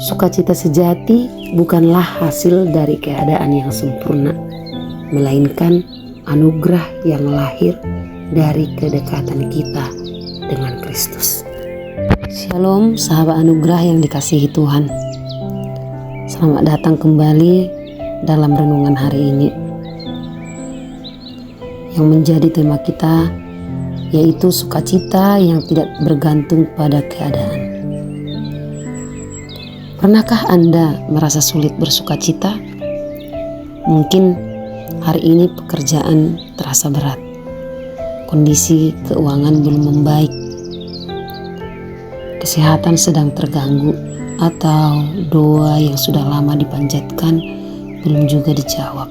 Sukacita sejati bukanlah hasil dari keadaan yang sempurna, melainkan anugerah yang lahir dari kedekatan kita dengan Kristus. Shalom sahabat anugerah yang dikasihi Tuhan. Selamat datang kembali dalam renungan hari ini. Yang menjadi tema kita yaitu sukacita yang tidak bergantung pada keadaan. Pernahkah Anda merasa sulit bersukacita? Mungkin hari ini pekerjaan terasa berat, kondisi keuangan belum membaik, kesehatan sedang terganggu, atau doa yang sudah lama dipanjatkan belum juga dijawab.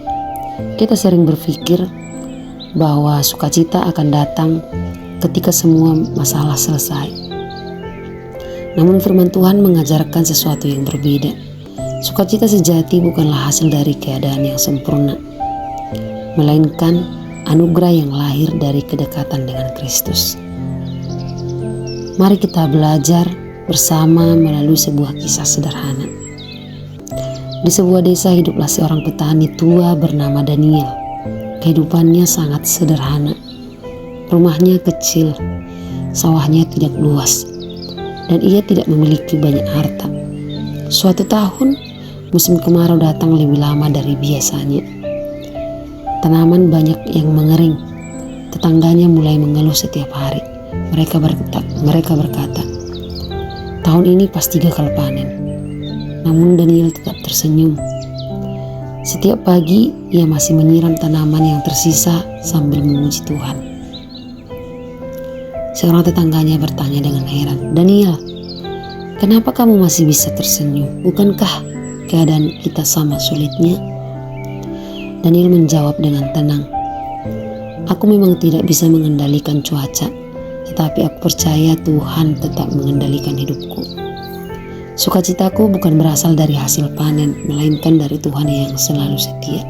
Kita sering berpikir bahwa sukacita akan datang ketika semua masalah selesai. Namun firman Tuhan mengajarkan sesuatu yang berbeda. Sukacita sejati bukanlah hasil dari keadaan yang sempurna, melainkan anugerah yang lahir dari kedekatan dengan Kristus. Mari kita belajar bersama melalui sebuah kisah sederhana. Di sebuah desa hiduplah seorang petani tua bernama Daniel. Kehidupannya sangat sederhana. Rumahnya kecil, sawahnya tidak luas, dan ia tidak memiliki banyak harta. Suatu tahun, musim kemarau datang lebih lama dari biasanya. Tanaman banyak yang mengering. Tetangganya mulai mengeluh setiap hari. Mereka berkata, tahun ini pasti gagal panen. Namun Daniel tetap tersenyum. Setiap pagi, ia masih menyiram tanaman yang tersisa sambil memuji Tuhan. Seorang tetangganya bertanya dengan heran, "Daniel, kenapa kamu masih bisa tersenyum? Bukankah keadaan kita sama sulitnya?" Daniel menjawab dengan tenang, "Aku memang tidak bisa mengendalikan cuaca, tetapi aku percaya Tuhan tetap mengendalikan hidupku. Sukacitaku bukan berasal dari hasil panen, melainkan dari Tuhan yang selalu setia."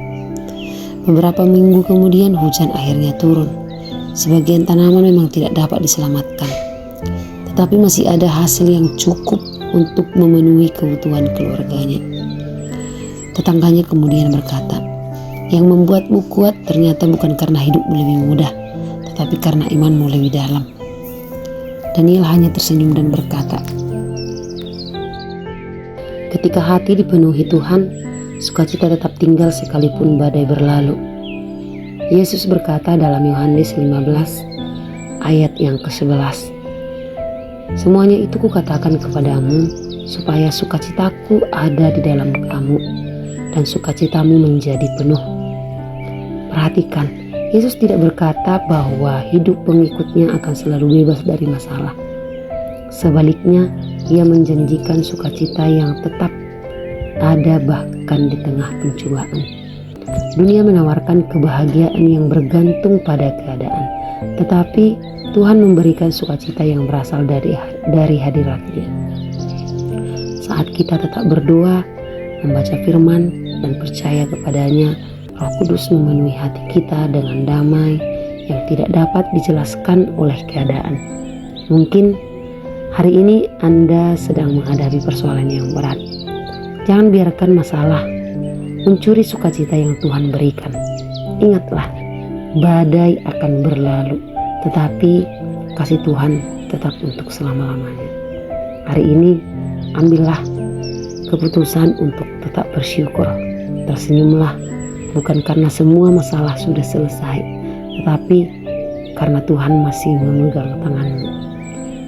Beberapa minggu kemudian hujan akhirnya turun. Sebagian tanaman memang tidak dapat diselamatkan, tetapi masih ada hasil yang cukup untuk memenuhi kebutuhan keluarganya. Tetangganya kemudian berkata, "Yang membuatmu kuat ternyata bukan karena hidupmu lebih mudah, tetapi karena imanmu lebih dalam." Daniel hanya tersenyum dan berkata, "Ketika hati dipenuhi Tuhan, sukacita tetap tinggal sekalipun badai berlalu." Yesus berkata dalam Yohanes 15 ayat yang ke-11, "Semuanya itu kukatakan kepadamu supaya sukacitaku ada di dalam kamu dan sukacitamu menjadi penuh." Perhatikan, Yesus tidak berkata bahwa hidup pengikutnya akan selalu bebas dari masalah. Sebaliknya, ia menjanjikan sukacita yang tetap ada bahkan di tengah pencobaan. Dunia menawarkan kebahagiaan yang bergantung pada keadaan, tetapi Tuhan memberikan sukacita yang berasal dari hadirat-Nya. Saat kita tetap berdoa, membaca firman, dan percaya kepadanya, Roh Kudus memenuhi hati kita dengan damai yang tidak dapat dijelaskan oleh keadaan. Mungkin hari ini Anda sedang menghadapi persoalan yang berat. Jangan biarkan masalah mencuri sukacita yang Tuhan berikan. Ingatlah, badai akan berlalu, tetapi kasih Tuhan tetap untuk selama-lamanya. Hari ini, ambillah keputusan untuk tetap bersyukur. Tersenyumlah, bukan karena semua masalah sudah selesai, tetapi karena Tuhan masih memegang tanganmu.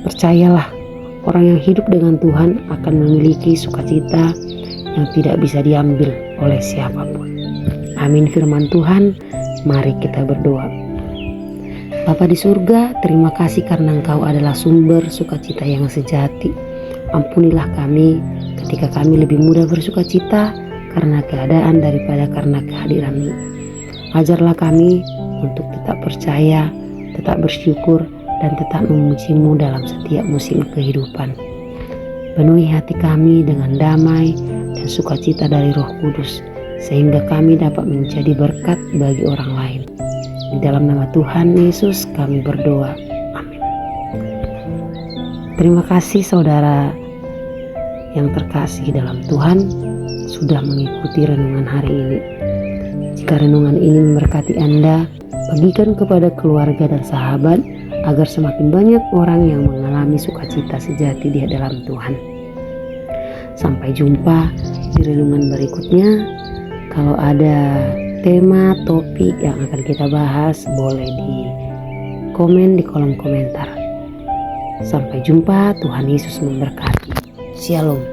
Percayalah, orang yang hidup dengan Tuhan akan memiliki sukacita yang tidak bisa diambil oleh siapapun. Amin firman Tuhan. Mari kita berdoa. Bapa di surga, terima kasih karena Engkau adalah sumber sukacita yang sejati. Ampunilah kami ketika kami lebih mudah bersukacita karena keadaan daripada karena kehadiran-Mu. Ajarlah kami untuk tetap percaya, tetap bersyukur, dan tetap memuji-Mu dalam setiap musim kehidupan. Penuhi hati kami dengan damai dan sukacita dari Roh Kudus, sehingga kami dapat menjadi berkat bagi orang lain. Di dalam nama Tuhan Yesus kami berdoa. Amin. Terima kasih saudara yang terkasih dalam Tuhan sudah mengikuti renungan hari ini. Jika renungan ini memberkati Anda, bagikan kepada keluarga dan sahabat agar semakin banyak orang yang mengalami sukacita sejati di dalam Tuhan. Sampai jumpa di renungan berikutnya. Kalau ada tema, topik yang akan kita bahas, boleh di komen di kolom komentar. Sampai jumpa, Tuhan Yesus memberkati. Shalom.